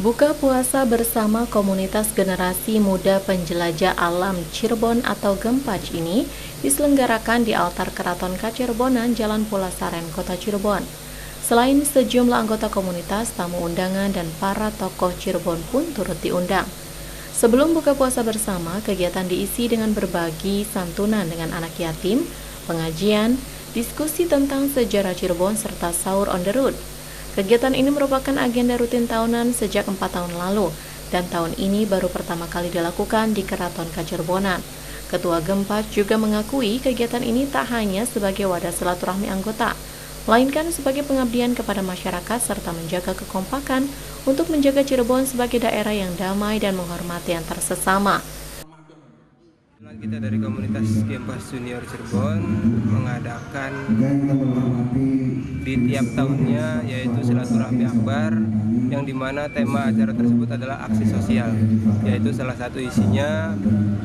Buka puasa bersama komunitas generasi muda penjelajah alam Cirebon atau Gempach ini diselenggarakan di altar Keraton Kacirebonan, Jalan Pulasaren, Kota Cirebon. Selain sejumlah anggota komunitas, tamu undangan dan para tokoh Cirebon pun turut diundang. Sebelum buka puasa bersama, kegiatan diisi dengan berbagi santunan dengan anak yatim, pengajian, diskusi tentang sejarah Cirebon, serta sahur on the road. Kegiatan ini merupakan agenda rutin tahunan sejak 4 tahun lalu, dan tahun ini baru pertama kali dilakukan di Keraton Kacirebonan. Ketua Gempach juga mengakui kegiatan ini tak hanya sebagai wadah silaturahmi anggota, melainkan sebagai pengabdian kepada masyarakat serta menjaga kekompakan untuk menjaga Cirebon sebagai daerah yang damai dan menghormati antar sesama. Kita dari komunitas Gempach Junior Cirebon mengadakan di tiap tahunnya yaitu silaturahmi akbar, yang dimana tema acara tersebut adalah aksi sosial, yaitu salah satu isinya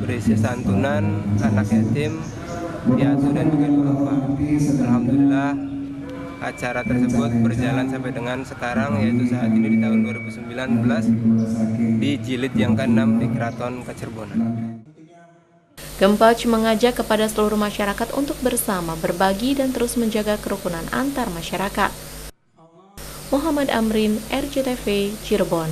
berisi santunan anak yatim, piatu dan juga duafa. Alhamdulillah acara tersebut berjalan sampai dengan sekarang, yaitu saat ini di tahun 2019 di jilid yang ke-6 di Keraton Kacirebonan. Gempach mengajak kepada seluruh masyarakat untuk bersama berbagi dan terus menjaga kerukunan antar masyarakat. Muhammad Amrin, RCTV, Cirebon.